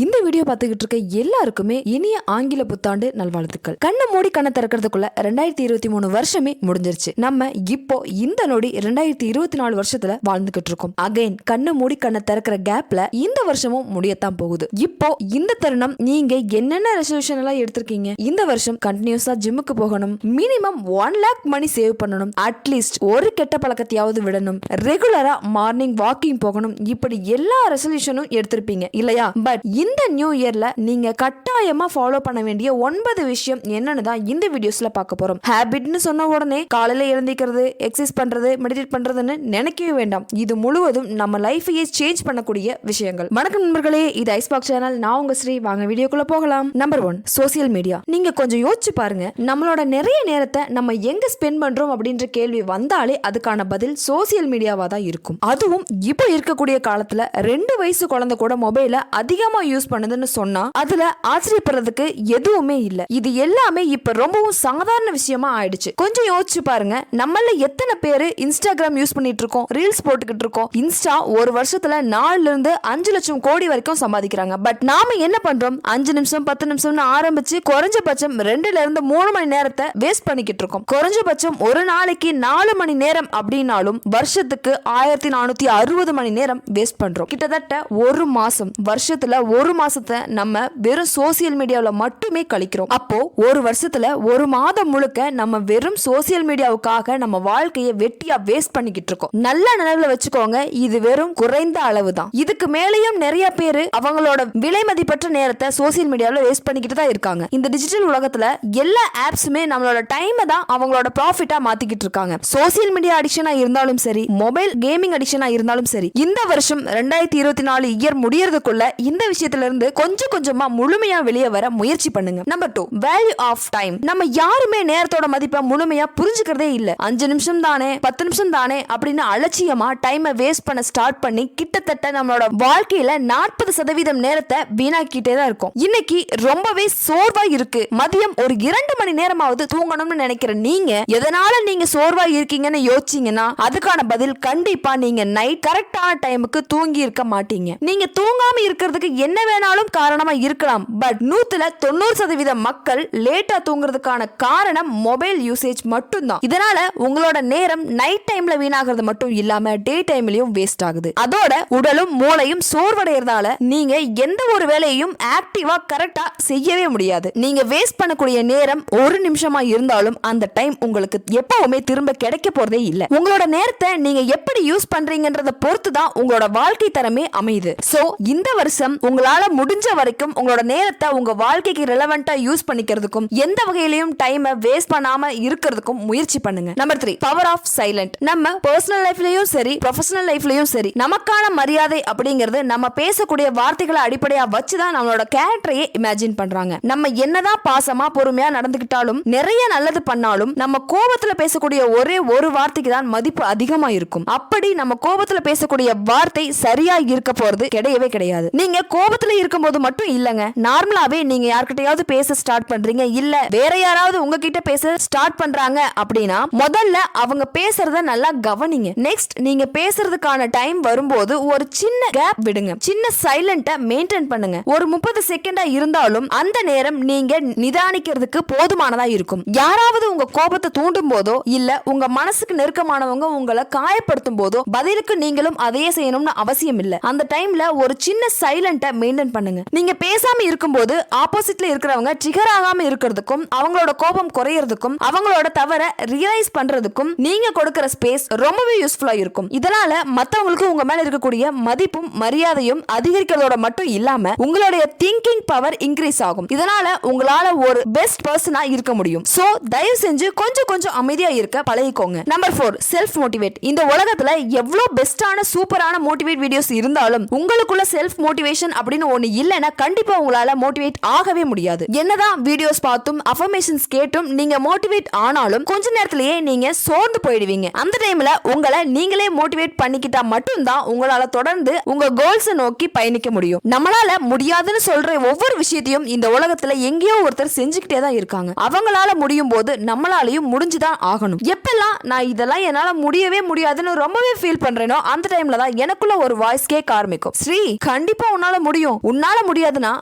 இந்த வீடியோ பார்த்துக்கிட்டு இருக்க எல்லாருக்குமே இனிய ஆங்கில புத்தாண்டு நல்வாழ்த்துக்கள். கண்ணை மூடி கண்ணை திறக்கிறதுக்குள்ள 2023 வருஷமே முடிஞ்சிருச்சு. நம்ம இப்போ இந்த நொடி 2024 வருஷத்துல வாழ்ந்துகிட்டு இருக்கோம். அகைன் கண்ணை மூடி கண்ணை திறக்கிற கேப்ல இந்த வருஷமும் முடியத்தான் போகுது. இப்போ இந்த தருணம் நீங்க என்னென்ன ரெசல்யூஷன் எல்லாம் எடுத்திருக்கீங்க? இந்த வருஷம் கண்டினியூஸா ஜிம்முக்கு போகணும், மினிமம் 1 lakh மணி சேவ் பண்ணணும், அட்லீஸ்ட் ஒரு கெட்ட பழக்கத்தையாவது விடணும், ரெகுலரா மார்னிங் வாக்கிங் போகணும், இப்படி எல்லா ரெசல்யூஷனும் எடுத்திருப்பீங்க இல்லையா? பட் இந்த நியூ இயர்ல நீங்க கட்டாயமா ஃபாலோ பண்ண வேண்டிய 9 விஷயம் என்னன்னு தான் இந்த வீடியோஸ்ல பார்க்க போறோம். ஹேபிட்னு சொன்ன உடனே காலையில எழுந்திக்கிறது, எக்ஸசைஸ் பண்றது, மெடிடேட் பண்றதுன்னு நினைக்கவே வேண்டாம். இது முழுவதும் நம்ம லைஃபையே சேஞ்ச் பண்ணக்கூடிய விஷயங்கள். வணக்கம் நண்பர்களே, இது ஐஸ்பாக் சேனல். நான் உங்க ஸ்ரீ. வாங்க வீடியோக்குள்ள போகலாம். Number 1, social media. நீங்க கொஞ்சம் யோசிச்சு பாருங்க, நம்மளோட நிறைய நேரத்தை நம்ம எங்க ஸ்பெண்ட் பண்றோம் அப்படின்ற கேள்வி வந்தாலே அதுக்கான பதில் சோசியல் மீடியாவா தான் இருக்கும். அதுவும் இப்போ இருக்கக்கூடிய காலத்துல 2 வயசு குழந்தை கூட மொபைலை அதிகமா யூஸ் பண்ணுதுன்னு சொன்னா அதுல ஆச்சரியப்படுறதுக்கு எதுவுமே இல்ல. இது எல்லாமே இப்ப ரொம்பவும் சாதாரண விஷயமா ஆயிடுச்சு. கொஞ்சம் யோசிச்சு பாருங்க, நம்மள எத்தனை பேரு இன்ஸ்டாகிராம் யூஸ் பண்ணிட்டு இருக்கோம், ரீல்ஸ் போட்டுக்கிட்டு இருக்கோம். இன்ஸ்டா ஒரு வருஷத்துல 4 இருந்து 5 லட்சம் கோடி வரைக்கும் சம்பாதிக்கிறாங்க. பட் நாம என்ன பண்றோம்? 5 நிமிஷம் 10 நிமிஷம்னு ஆரம்பிச்சு குறைஞ்சபட்சம் 2ல இருந்து 3 மணி நேரத்தை வேஸ்ட் பண்ணிக்கிட்டு இருக்கோம். குறைஞ்சபட்சம் ஒரு நாளைக்கு 4 மணி நேரம் அப்படின்னாலும் வருஷத்துக்கு 1460 மணி நேரம் வேஸ்ட் பண்றோம். கிட்டத்தட்ட ஒரு மாசம், வருஷத்துல ஒரு மாசத்தை நம்ம வெறும் சோசியல் மீடியாவுல மட்டுமே கழிக்கிறோம். அப்போ ஒரு வருஷத்துல ஒரு மாதம் முழுக்க நம்ம வெறும் சோசியல் மீடியாவுக்காக நம்ம வாழ்க்கையை வெட்டியா வேஸ்ட் பண்ணிக்கிட்டு இருக்கோம். நல்ல நினைவுல வச்சுக்கோங்க, இது வெறும் குறைந்த அளவு தான். இதுக்கு மேலேயும் நிறைய பேரு அவங்களோட விலை மதிப்பற்ற நேரத்தை சோசியல் மீடியாவுல வேஸ்ட் பண்ணிக்கிட்டு தான் இருக்காங்க. இந்த டிஜிட்டல் உலகத்துல எல்லா ஆப்ஸுமே நம்மளோட டைமை தான் அவங்களோட ப்ராஃபிட்டா மாத்திக்கிட்டு இருக்காங்க. சோசியல் மீடியா அடிக்ஷனா இருந்தாலும் சரி, மொபைல் கேமிங் அடிக்ஷனா இருந்தாலும் சரி, இந்த வருஷம் 2024 இயர் முடியறதுக்குள்ள இந்த விஷயத்துல இருந்து கொஞ்சம் கொஞ்சமா முழுமையா வெளியே வர முயற்சி பண்ணுங்க. Number 2, value of time. நம்ம யாருமே நேரத்தோட மதிப்பை முழுமையா புரிஞ்சுக்கிறதே இல்ல. 5 நிமிஷம் தானே, 10 நிமிஷம் தானே அப்படின்னு அலட்சியமா டைமை வேஸ்ட் பண்ண ஸ்டார்ட் பண்ணி கிட்டத்தட்ட நம்மளோட வாழ்க்கையில 40% நேரத்தை வீணாக்கிட்டே தான் இருக்கும். இன்னைக்கு ரொம்பவே சோர்வா இருக்கு, மதியம் ஒரு 2 மணி நேரமாவது தூங்கணும்னு நினைக்கிற நீங்க எதனால நீங்க சோர்வா இருக்கீங்கன்னு யோசிச்சீங்கன்னா அதுக்கான பதில் கண்டிப்பா நீங்க நைட் கரெக்டான டைமுக்கு தூங்கி இருக்க மாட்டீங்க. நீங்க தூங்காம இருக்கிறதுக்கு என்ன வேணாலும் காரணமா இருக்கலாம். பட் 90% மக்கள் லேட்டா தூங்குறதுக்கான காரணம் மொபைல் யூசேஜ் மட்டும்தான். இதனால உங்களோட நேரம் நைட் டைம்ல வீணாகிறது மட்டும் இல்லாம டே டைம்லயும் வேஸ்ட் ஆகுது. அதோட உடலும் மூளையும் சோர்வடைறதால நீங்க எந்த ஒரு வேலையையும் ஆக்டிவா கரெக்டா செய்யவே முடியாது. நீங்க வேஸ்ட் பண்ணக்கூடிய நேரம் ஒரு நிமிஷமா இருந்தாலும் அந்த டைம் உங்களுக்கு எப்பவுமே திரும்ப கிடைக்க போறதே இல்ல. உங்களோட நேரத்தை நீங்க எப்படி யூஸ் பண்றீங்கன்றத பொறுத்து தான் உங்களோட வாழ்க்கை தரமே அமையுது. சோ இந்த வருஷம் உங்களால முடிஞ்ச வரைக்கும் உங்களோட நேரத்தை உங்க வாழ்க்கைக்கு ரெலவெண்டா யூஸ் பண்ணிக்கிறதுக்கும் எந்த வகையிலையும் டைமை வேஸ்ட் பண்ணாம இருக்கிறதுக்கும் முயற்சி பண்ணுங்க. Number 3, power of silent. நம்ம பர்சனல் லைஃப்லயும் சரி, ப்ரொஃபஷனல் லைஃப்லயும் சரி, நமக்கான மரியாதை அப்படிங்கிறது நம்ம பேசக்கூடிய வார்த்தைகளை அடிப்படையா வச்சுதான் நம்மளோட கேரக்டரையே இமேஜின் பண்றாங்க. நம்ம என்னதான் பாசமா பொறுமையா நடந்துகிட்டாலும், நிறைய நல்லது பண்ணாலும், நம்ம கோபத்துல பேசக்கூடிய ஒரே ஒரு வார்த்தைக்கு தான் மதிப்பு அதிகமா இருக்கும். அப்படி நம்ம கோபத்துல பேசக்கூடிய வார்த்தை சரியா இருக்க போறது கிடையவே கிடையாது. நீங்க கோபத்துல இருக்கும்போது மட்டும் இல்லங்க, நார்மலாவே நீங்க யார்கிட்டயாவது பேச ஸ்டார்ட் பண்றீங்க, இல்ல வேற யாராவது உங்ககிட்ட பேச ஸ்டார்ட் பண்றாங்க அப்படின்னா முதல்ல அவங்க பேசுறத நல்லா கவனிங்க. நெக்ஸ்ட் நீங்க பேசுறதுக்கான டைம் வரும்போது ஒரு சின்ன கேப் விடுங்க, சின்ன சைலண்ட மெயின்டைன் பண்ணுங்க. ஒரு 30 செகண்டா இருந்தாலும் அந்த நேரம் நீங்க நிதானிக்கிறதுக்கு போதுமானதா இருக்கும். யாராவது உங்க கோபத்தை தூண்டும் போதோ இல்ல உங்க மனசுக்கு நெருக்கமானவங்க உங்களை காயப்படுத்தும் போதோ பதிலுக்கு நீங்களும் அதையே செய்யணும்னு அவசியம் இல்ல. அந்த டைம்ல ஒரு சின்ன சைலண்ட மெயின்டைன் பண்ணுங்க. நீங்க பேசாம இருக்கும்போது ஆப்போசிட்ல இருக்கிறவங்க ட்ரிகர் ஆகாம இருக்கிறதுக்கும், அவங்களோட கோபம் குறையறதுக்கும், அவங்களோட தவற ரியலைஸ் பண்றதுக்கும் நீங்க கொடுக்கிற ஸ்பேஸ் ரொம்பவே யூஸ்ஃபுல்லா இருக்கும். இதனால மத்தவங்களுக்கு உங்க மேல இருக்கக்கூடிய மதிப்பும் மரியாதையும் அதிகரிக்கிறதோட மட்டும் இல்லாம உங்களுடைய திங்கிங் பவர் இன்க்ரீஸ் ஆகும். இதனால உங்களால ஒரு பெஸ்ட் பர்சனா இருக்க முடியும். சோ தயவு செஞ்சு கொஞ்சம் கொஞ்சம் அமைதியா இருக்க பழகிக்கோங்க. Number 4, self motivate. இந்த உலகத்துல எவ்வளவு பெஸ்டான சூப்பரான மோட்டிவேட் வீடியோஸ் இருந்தாலும் உங்களுக்குள்ள செல்ஃப் மோட்டிவேஷன் அப்படின்னு ஒண்ணு இல்லைன்னா கண்டிப்பா உங்களால மோட்டிவேட் ஆகவே முடியாது. என்னதான் வீடியோஸ் பார்த்தும் அஃபர்மேஷன்ஸ் கேட்டும் நீங்க மோட்டிவேட் ஆனாலும் கொஞ்ச நேரத்திலேயே நீங்க சோர்ந்து போயிடுவீங்க. அந்த டைம்ல உங்களை நீங்களே மோட்டிவேட் பண்ணிக்கிட்டா மட்டும்தான் உங்களால தொடர்ந்து உங்க கோல்ஸை நோக்கி பயணிக்க முடியும். நம்மளால முடியாதுன்னு சொல்ற ஒவ்வொரு விஷயத்தையும் இந்த உலகத்துல எங்கேயோ ஒருத்தர் செஞ்சுக்கிட்டே தான் இருக்காங்க. அவங்களால முடியும் போது நம்மளாலையும் முடிஞ்சுதான் ஆகணும். எப்பெல்லாம் நான் இதெல்லாம் என்னால முடியவே முடியாதுன்னு ரொம்பவே ஃபீல் பண்றேனோ அந்த டைம்ல தான் எனக்குள்ள ஒரு வாய்ஸ் கேட்க ஆரம்பிக்கும், ஸ்ரீ கண்டிப்பா உன்னால முடியும், முடியும். உன்னால முடியாதுன்னா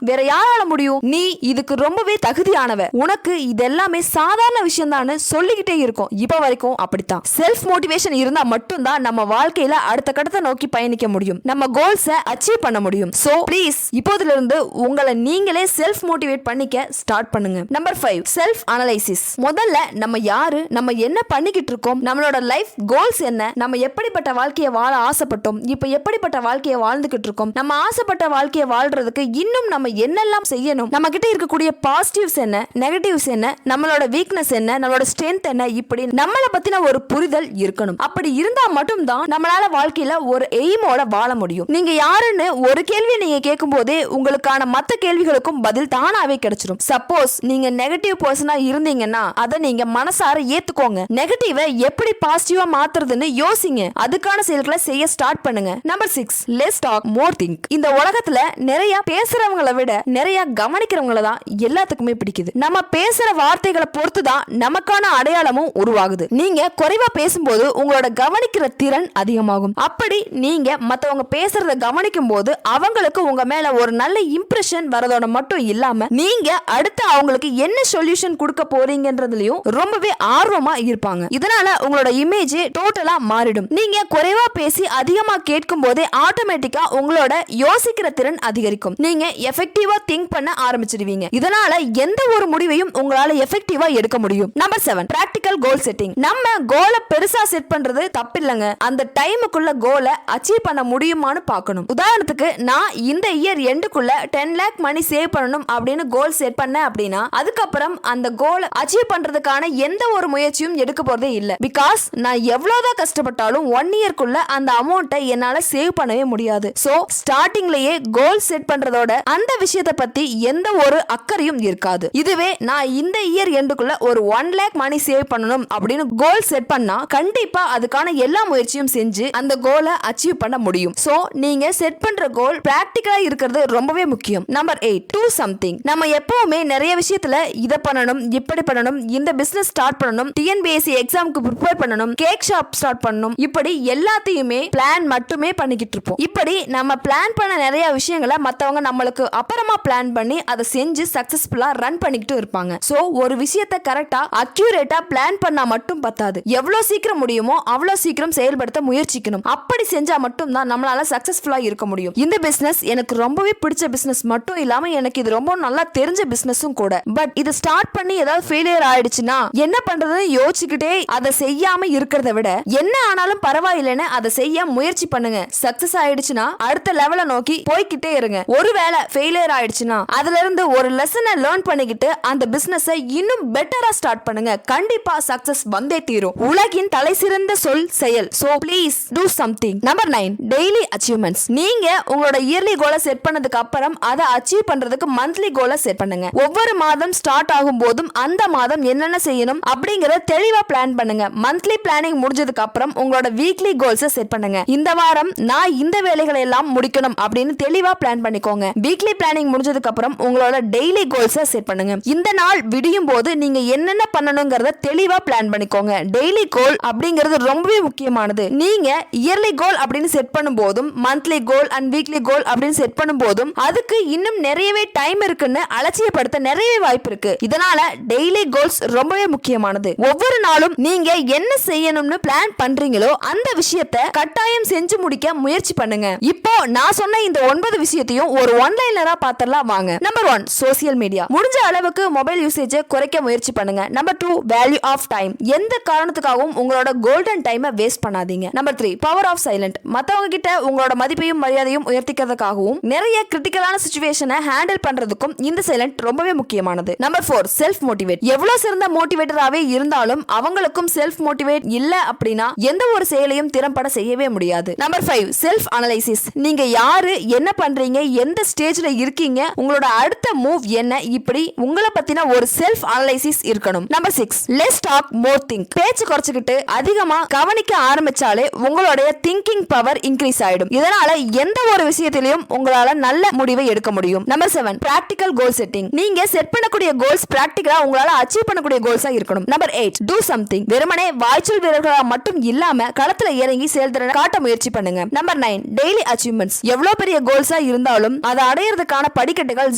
வேற யாரால முடியும்? நீ இதுக்கு ரொம்பவே தகுதியானவ, உனக்கு இதெல்லாமே சாதாரண விஷயம் தான் சொல்லிக்கிட்டே இருக்கும். இப்ப வரைக்கும் அப்படித்தான். செல்ஃப் மோட்டிவேஷன் இருந்தா மட்டும்தான் நம்ம வாழ்க்கையில அடுத்த கட்டத்தை நோக்கி பயணிக்க முடியும், நம்ம கோல்ஸை அச்சீவ் பண்ண முடியும். சோ ப்ளீஸ் இப்போதுல இருந்து உங்களை நீங்களே செல்ஃப் மோட்டிவேட் பண்ணிக்க ஸ்டார்ட் பண்ணுங்க. Number 5, self analysis. முதல்ல நம்ம யாரு, நம்ம என்ன பண்ணிக்கிட்டு இருக்கோம், நம்மளோட லைஃப் கோல்ஸ் என்ன, நம்ம எப்படிப்பட்ட வாழ்க்கையை வாழ ஆசைப்பட்டோம், இப்ப எப்படிப்பட்ட வாழ்க்கையை வாழ்ந்துகிட்டு இருக்கோம், நம்ம ஆசைப்பட்ட வாழ்க்கையை வாழ்றதுக்கு இன்னும் நம்ம என்னெல்லாம் செய்யணும், நம்ம கிட்ட இருக்கக்கூடிய பாசிட்டிவ்ஸ் என்ன, நெகட்டிவ்ஸ் என்ன, நம்மளோட வீக்னஸ் என்ன, நம்மளோட ஸ்ட்ரென்த் என்ன, இப்படி நம்மளை பத்தின ஒரு புரிதல் இருக்கணும். அப்படி இருந்தா மட்டும்தான் நம்மளால வாழ்க்கையில ஒரு எய்மோட வாழ முடியும். நீங்க யாருன்னு ஒரு கேள்வி நீங்க கேட்கும் போதே உங்களுக்கான மத்த கேள்விகளுக்கும் பதில் தானாவே கிடைச்சிடும். சப்போஸ் நீங்க நெகட்டிவ் பர்சனா இருந்தீங்கன்னா அதை நீங்க மனசார ஏத்துக்கோங்க. நெகட்டிவை எப்படி பாசிட்டிவா மாத்துறதுன்னு யோசிங்க. அதுக்கான செயல்களை செய்ய ஸ்டார்ட் பண்ணுங்க. Number 6, less talk more think. இந்த உலகத்துல நிறைய பேசுறவங்களை விட நிறைய கவனிக்கிறவங்கள தான் எல்லாத்துக்குமே பிடிக்குது. நம்ம பேசுற வார்த்தைகளை பொறுத்து தான் நமக்கான அடையாளமும் உருவாகுது. நீங்க குறைவா பேசும்போது உங்களோட கவனிக்கிற திறன் அதிகமாகும். அப்படி நீங்க மத்தவங்க பேசுறத கவனிக்கும் போது அவங்களுக்கு உங்க மேல ஒரு நல்ல இம்ப்ரெஷன் வரதோட மட்டும் இல்லாம நீங்க அடுத்து அவங்களுக்கு என்ன சொல்யூஷன் கொடுக்க போறீங்கன்றதுலயும் ரொம்பவே ஆர்வமா இருப்பாங்க. இதனால உங்களோட இமேஜ் டோட்டலா மாறிடும். நீங்க குறைவா பேசி அதிகமா கேட்கும் போதே ஆட்டோமேட்டிக்கா உங்களோட யோசிக்கிற திறன் அதிகரிக்கும். நீங்க எஃபெக்டிவா திங்க் பண்ண ஆரம்பிச்சிடுவீங்க. இதனால எந்த ஒரு முடிவையும் உங்களால எஃபெக்டிவா எடுக்க முடியும். நம்பர் 7, பிராக்டிகல் கோல் செட்டிங். நம்ம கோலை பெருசா செட் பண்றது தப்பில்லைங்க. அந்த டைமுக்குள்ள கோலை அச்சீவ் பண்ண முடியுமான்னு பார்க்கணும். உதாரணத்துக்கு நான் இந்த இயர் எண்டுக்குள்ள 10 lakh மணி சேவ் பண்ணணும் அப்படின்னு கோல் செட் பண்ண அப்படின்னா அதுக்கப்புறம் அந்த கோலை அச்சீவ் பண்றதுக்கான எந்த ஒரு முயற்சியும் எடுக்க போறதே இல்ல. பிகாஸ் நான் எவ்வளவுதான் கஷ்டப்பட்டாலும் 1 இயர்க்குள்ள அந்த அமௌண்ட்டை என்னால சேவ் பண்ணவே முடியாது. சோ ஸ்டார்டிங்லயே கோல் செட் பண்றதோட அந்த விஷயத்தை பத்தி எந்த ஒரு அக்கறையும் இருக்காது. இதுவே நான் இந்த இயர் எண்டுக்குள்ள ஒரு 1 lakh மணி சேவ் பண்ணணும் அப்படின்னு கோல் செட் பண்ணா கண்டிப்பா அதுக்கான எல்லா முயற்சியும் செஞ்சு அந்த கோலை அச்சீவ் பண்ண முடியும். சோ நீங்க செட் பண்ற கோல் பிராக்டிகலா இருக்கிறது ரொம்பவே முக்கியம். Number 8, do something. நம்ம எப்பவுமே நிறைய விஷயத்துல இத பண்ணணும், இப்படி பண்ணணும், இந்த பிசினஸ் ஸ்டார்ட் பண்ணணும், டிஎன்பிஎஸ்சி எக்ஸாமுக்கு ப்ரிப்பேர் பண்ணணும், கேக் ஷாப் ஸ்டார்ட் பண்ணணும், இப்படி எல்லாத்தையுமே பிளான் மட்டுமே பண்ணிக்கிட்டு இருப்போம். இப்படி நம்ம பிளான் பண்ண நிறைய விஷயங்களை மத்தவங்க நம்மளுக்கு அப்புறமா பிளான் பண்ணி அதை செஞ்சு சக்சஸ்ஃபுல்லா ரன் பண்ணிக்கிட்டு இருப்பாங்க. சோ ஒரு விஷயத்தை கரெக்டா அக்யூரேட்டா பிளான் பண்ணா மட்டும் பத்தாது. எவ்வளவு சீக்கிரம் முடியுமோ அவ்வளவு சீக்கிரம் செயல்படுத்த முயற்சிக்கணும். அப்படி செஞ்சா மட்டும் தான் நம்மளால சக்சஸ்ஃபுல்லா இருக்க முடியும். இந்த பிசினஸ் எனக்கு ரொம்பவே பிடிச்ச பிசினஸ் மட்டும் இல்லாம எனக்கு இது ரொம்ப நல்லா தெரிஞ்ச பிசினஸும் கூட. பட் இது ஸ்டார்ட் பண்ணி ஏதாவது ஃபெயிலியர் ஆயிடுச்சுன்னா என்ன பண்றதுன்னு யோசிச்சுக்கிட்டே அதை செய்யாம இருக்கிறத விட என்ன ஆனாலும் பரவாயில்லைன்னு அதை செய்ய முயற்சி பண்ணுங்க. சக்சஸ் ஆயிடுச்சுன்னா அடுத்த லெவலை நோக்கி போய்கிட்டே இருங்க. ஒருவேளை ஃபெயிலியர் ஆயிடுச்சுன்னா அதுல இருந்து ஒரு லெசனை லேர்ன் பண்ணிக்கிட்டு அந்த பிசினஸ் இன்னும் பெட்டரா ஸ்டார்ட் பண்ணுங்க. கண்டிப்பா சக்சஸ் வந்தே தீரும். உலகின் தலை சிறந்த சொல் செயல். So please do something. Number 9, daily achievements. நீங்க உங்களோட இயர்லி கோலை செட் பண்ணதுக்கு அப்புறம் அதை அச்சீவ் பண்றதுக்கு மந்த்லி கோலை செட் பண்ணுங்க. ஒவ்வொரு மாதம் ஸ்டார்ட் ஆகும் போதும் அந்த மாதம் என்னென்ன செய்யணும் அப்படிங்கறத தெளிவா பிளான் பண்ணுங்க. மந்த்லி பிளானிங் முடிஞ்சதுக்கு அப்புறம் உங்களோட வீக்லி கோல்ஸை செட் பண்ணுங்க. இந்த வாரம் நான் இந்த வேலைகளை எல்லாம் முடிக்கணும் அப்படின்னு தெளிவா பிளான் பண்ணிக்கோங்க. வீக்லி பிளானிங் முடிஞ்சதுக்கு அப்புறம் உங்களோட டெய்லி கோல்ஸை செட் பண்ணுங்க. இந்த நாள் விடியும் போது நீங்க என்னென்ன பண்ணணுங்கிறத தெளிவா பிளான் பண்ணிக்கோங்க. டெய்லி கோல் அப்படிங்கிறது ரொம்பவே முக்கியமானது. நீங்க இயர்லி கோல் அப்படின்னு செட் பண்ணும் போதும் மந்த்லி கோல் அண்ட் வீக்லி கோல் அப்படின்னு செட் பண்ணும் போதும் அதுக்கு இன்னும் நிறையவே டைம் இருக்குன்னு அலட்சியப்படுத்த நிறையவே வாய்ப்பு இருக்கு. இதனால டெய்லி கோல்ஸ் ரொம்பவே முக்கியமானது. ஒவ்வொரு நாளும் நீங்க என்ன செய்யணும்னு பிளான் பண்றீங்களோ அந்த விஷயத்தை கட்டாயம் செஞ்சு முடிக்க முயற்சி பண்ணுங்க. இப்போ நான் சொன்ன இந்த 9 விஷயத்தையும் ஒரு ஒன்லைனரா பார்த்தரலாம் வாங்க. Number 1, social media. முடிஞ்ச அளவுக்கு மொபைல் யூசேஜை குறைக்க முயற்சி பண்ணுங்க. Number 2, value of time. எந்த காரணத்துக்காகவும் உங்களோட கோல்டன் டைமை வேஸ்ட் பண்ணாதீங்க. Number 3, power of silent. மத்தவங்க கிட்ட உங்களோட மதிப்பையும் மரியாதையும் உயர்த்திக்கிறதுக்காகவும் நிறைய கிரிட்டிக்கலான சிச்சுவேஷனை ஹேண்டில் பண்றதுக்கும் இந்த சைலண்ட் ரொம்பவே முக்கியமானது. Number 4, self motivate. எவ்வளவு சிறந்த மோட்டிவேட்டராகவே இருந்தாலும் அவங்களுக்கும் செல்ஃப் மோட்டிவேட் இல்ல அப்படின்னா எந்த ஒரு செயலையும் திறம்பட செய்யவே முடியாது. Number 5, self analysis. நீங்க யாரு, என்ன பண்றீங்க, எந்த ஸ்டேஜ்ல இருக்கீங்க, உங்களோட அடுத்த மூவ் என்ன, இப்படி உங்களை பத்தின ஒரு செல்ஃப் அனலைசிஸ் இருக்கணும். Number 6, less talk more think. பேச்சு குறைச்சுக்கிட்டு அதிகமா கவனிக்க ஆரம்பிச்சாலே உங்களுடைய திங்கிங் பவர் இன்க்ரீஸ் ஆயிடும். இதனால எந்த ஒரு விஷயத்திலையும் உங்களால நல்ல முடிவை எடுக்க முடியும். நம்பர் 7, பிராக்டிகல் கோல் செட்டிங். நீங்க செட் பண்ணக்கூடிய கோல்ஸ் பிராக்டிகலா உங்களால அச்சீவ் பண்ணக்கூடிய கோல்ஸா இருக்கணும். Number 8, do something. வெறுமனே வாய்ச்சல் வீரர்களா மட்டும் இல்லாம களத்துல இறங்கி செயல்திறனை காட்ட முயற்சி பண்ணுங்க. Number 9, daily achievements. எவ்வளவு பெரிய கோல்ஸா இருந்தாலும் அதை அடையிறதுக்கான படிக்கட்டுகள்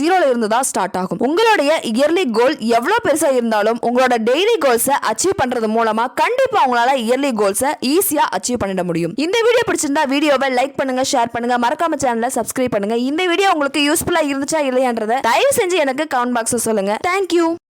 0ல இருந்து தான் ஸ்டார்ட் ஆகும். உங்களுடைய இயர்லி கோல் எவ்வளவு பெருசா இருந்தாலும் உங்களோட டெய்லி கோல்ஸை அச்சீவ் பண்றது மூலமா கண்டிப்பா உங்களால இயர்லி கோல்ஸை ஈஸியா அச்சீவ் பண்ணிட முடியும். இந்த வீடியோ பிடிச்சிருந்தா வீடியோவை லைக் பண்ணுங்க, ஷேர் பண்ணுங்க, மறக்காம சேனலை சப்ஸ்கிரைப் பண்ணுங்க. இந்த வீடியோ உங்களுக்கு யூஸ்ஃபுல்லா இருந்துச்சா இல்லையான்றதை தயவு செஞ்சு எனக்கு கமெண்ட் பாக்ஸ்ல சொல்லுங்க. தேங்க்யூ.